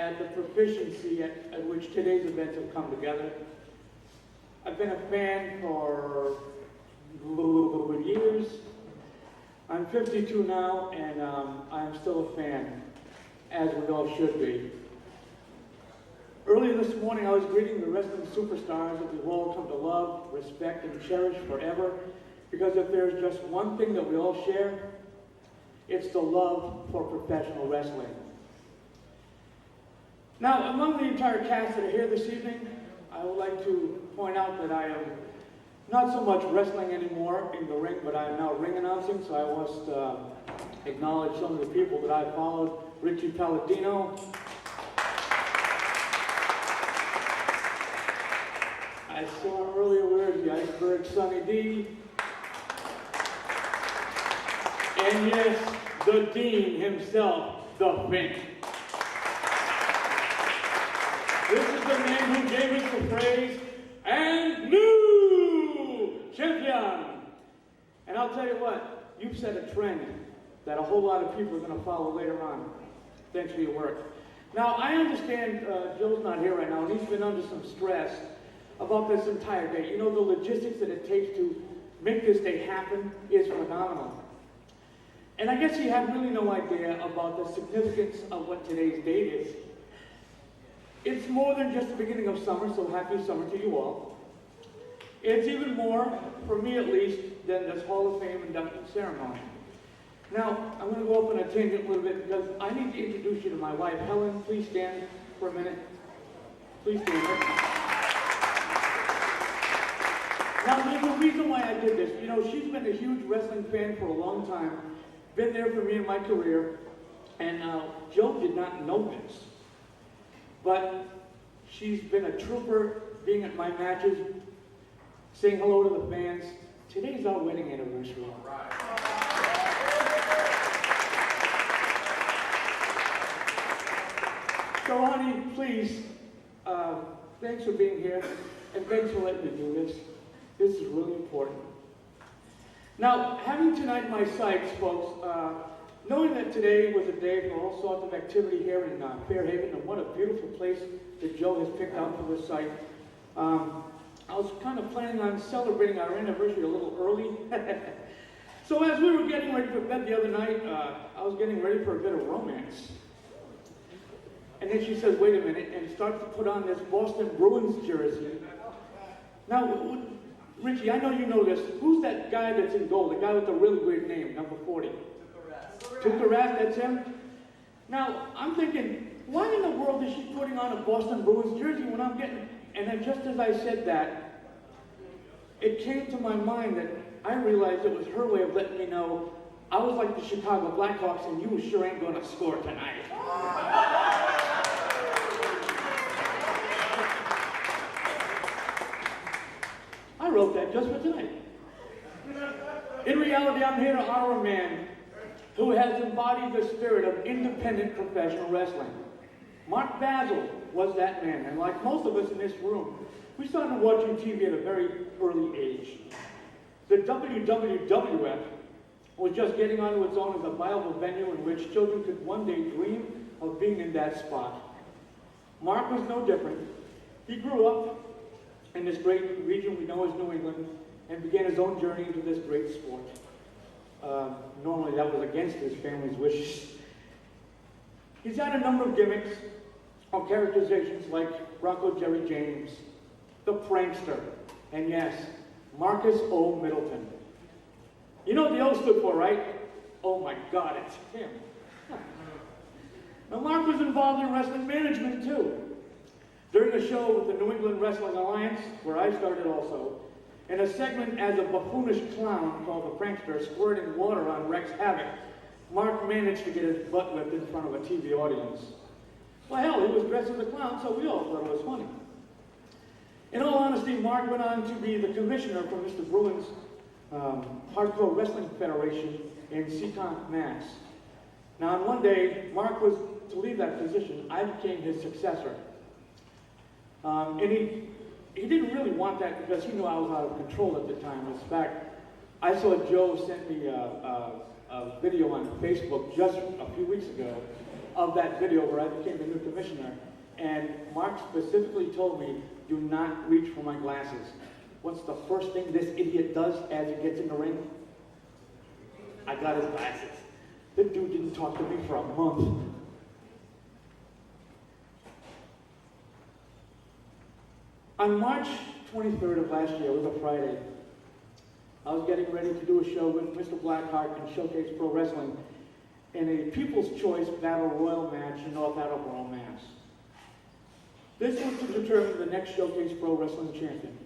at the proficiency at which today's events have come together. I've been a fan for years. I'm 52 now, and I'm still a fan, as we all should be. Earlier this morning, I was greeting the wrestling superstars that we've all come to love, respect, and cherish forever, because if there's just one thing that we all share, it's the love for professional wrestling. Now, among the entire cast that are here this evening, I would like to point out that I am not so much wrestling anymore in the ring, but I am now ring announcing, so I must acknowledge some of the people that I followed. Richie Palladino. I saw him earlier, where's the Iceberg, Sonny D. And yes, the Dean himself, the Fink. This is the man who gave us the phrase, and new champion. And I'll tell you what, you've set a trend that a whole lot of people are going to follow later on. Thanks for your work. Now, I understand Joe's not here right now, and he's been under some stress about this entire day. You know, the logistics that it takes to make this day happen is phenomenal. And I guess he had really no idea about the significance of what today's date is. It's more than just the beginning of summer, so happy summer to you all. It's even more, for me at least, than this Hall of Fame induction ceremony. Now, I'm going to go off on a tangent a little bit because I need to introduce you to my wife. Helen, please stand for a minute. Please stand. Now, there's a reason why I did this. You know, she's been a huge wrestling fan for a long time, been there for me in my career, and Joe did not know this. But she's been a trooper, being at my matches, saying hello to the fans. Today's our wedding anniversary. All right. So, honey, please, thanks for being here, and thanks for letting me do this. This is really important. Now, having tonight in my sights, folks, knowing that today was a day for all sorts of activity here in Fairhaven, and what a beautiful place that Joe has picked out for this site, I was kind of planning on celebrating our anniversary a little early. So as we were getting ready for bed the other night, I was getting ready for a bit of romance. And then she says, wait a minute, and starts to put on this Boston Bruins jersey. Now, Richie, I know you know this. Who's that guy that's in gold? The guy with the really weird name, number 40. Tukaras, that's him? Now, I'm thinking, why in the world is she putting on a Boston Bruins jersey when I'm getting... And then just as I said that, it came to my mind that I realized it was her way of letting me know I was like the Chicago Blackhawks and you sure ain't going to score tonight. I wrote that just for tonight. In reality, I'm here to honor a man who has embodied the spirit of independent professional wrestling. Mark Basil was that man, and like most of us in this room, we started watching TV at a very early age. The WWF was just getting onto its own as a viable venue in which children could one day dream of being in that spot. Mark was no different. He grew up in this great region we know as New England and began his own journey into this great sport. Normally that was against his family's wishes. He's had a number of gimmicks or characterizations like Rocco Jerry James, the Prankster, and yes, Marcus O. Middleton. You know what the O stood for, right? Oh my God, it's him. Now Mark was involved in wrestling management too. During a show with the New England Wrestling Alliance, where I started also, in a segment as a buffoonish clown called the Prankster squirting water on Rex Havoc, Mark managed to get his butt whipped in front of a TV audience. Well, hell, he was dressed as a clown, so we all thought it was funny. In all honesty, Mark went on to be the commissioner for Mr. Bruin's Hardcore Wrestling Federation in Seekonk, Mass. Now, on one day, Mark was to leave that position. I became his successor. And he didn't really want that because he knew I was out of control at the time. In fact, I saw Joe sent me a video on Facebook just a few weeks ago of that video where I became the new commissioner, and Mark specifically told me, do not reach for my glasses. What's the first thing this idiot does as he gets in the ring? I got his glasses. The dude didn't talk to me for a month. On March 23rd of last year, it was a Friday, I was getting ready to do a show with Mr. Blackheart and Showcase Pro Wrestling in a People's Choice Battle Royal match in North Attleboro, Mass. This was to determine the next Showcase Pro Wrestling champion.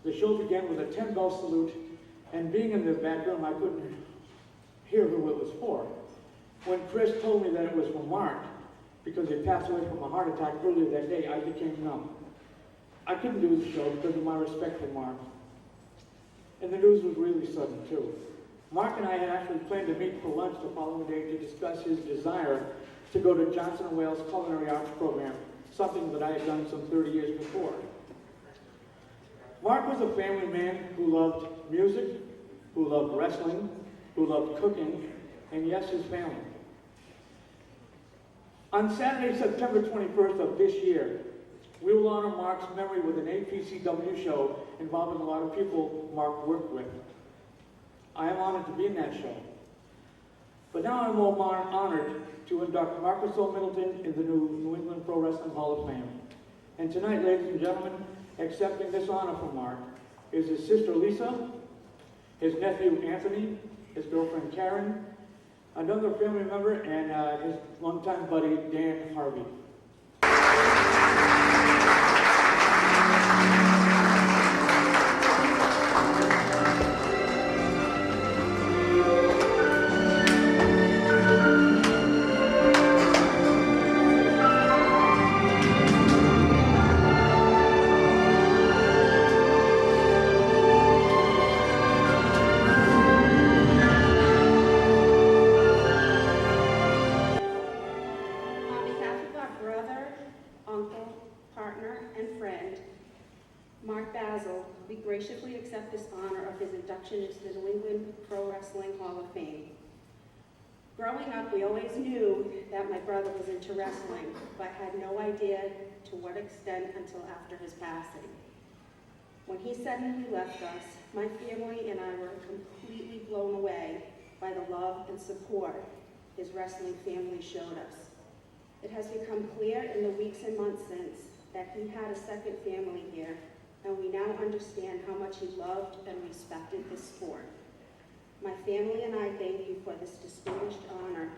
The show began with a 10-bell salute, and being in the back room, I couldn't hear who it was for. When Chris told me that it was for Mark, because he passed away from a heart attack earlier that day, I became numb. I couldn't do the show because of my respect for Mark. And the news was really sudden, too. Mark and I had actually planned to meet for lunch the following day to discuss his desire to go to Johnson & Wales Culinary Arts Program, something that I had done some 30 years before. Mark was a family man who loved music, who loved wrestling, who loved cooking, and yes, his family. On Saturday, September 21st of this year, we will honor Mark's memory with an APCW show involving a lot of people Mark worked with. I am honored to be in that show. But now I'm more honored to induct Marcus O. Middleton in the New England Pro Wrestling Hall of Fame. And tonight, ladies and gentlemen, accepting this honor from Mark is his sister Lisa, his nephew Anthony, his girlfriend Karen, another family member, and his longtime buddy Dan Harvey. We graciously accept this honor of his induction into the New England Pro Wrestling Hall of Fame. Growing up, we always knew that my brother was into wrestling, but had no idea to what extent until after his passing. When he suddenly left us, my family and I were completely blown away by the love and support his wrestling family showed us. It has become clear in the weeks and months since that he had a second family here, and we now understand how much he loved and respected this sport. My family and I thank you for this distinguished honor,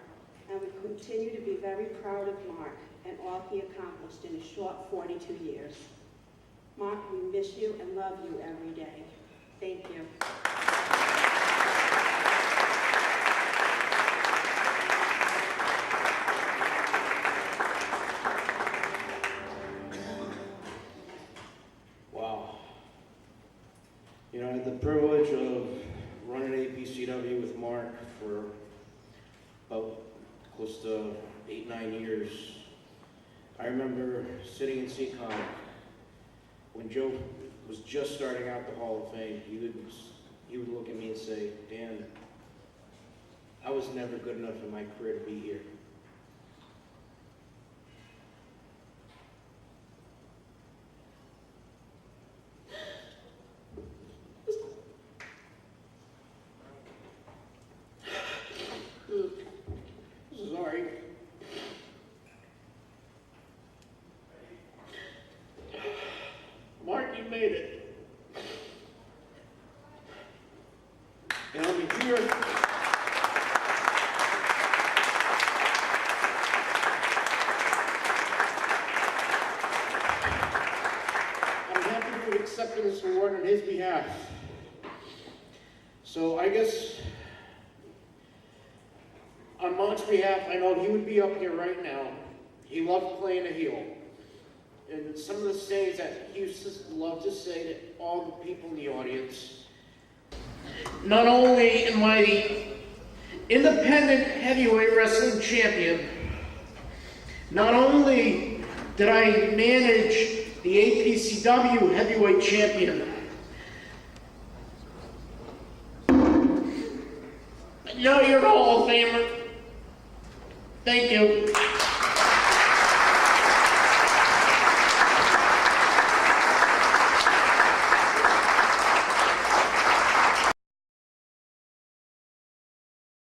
and we continue to be very proud of Mark and all he accomplished in his short 42 years. Mark, we miss you and love you every day. Thank you. You know, I had the privilege of running APCW with Mark for about close to 8-9 years. I remember sitting in CCOM when Joe was just starting out the Hall of Fame. He would look at me and say, Dan, I was never good enough in my career to be here. Sorry. Mark, you made it. And I mean, here. I'm happy to have accepted this award on his behalf. So I guess on Mark's behalf, I know he would be up here right now. He loved playing a heel. And some of the sayings that he used to love to say to all the people in the audience. Not only am I the independent heavyweight wrestling champion, not only did I manage the APCW heavyweight champion, but now you're a Hall of Famer. Thank you.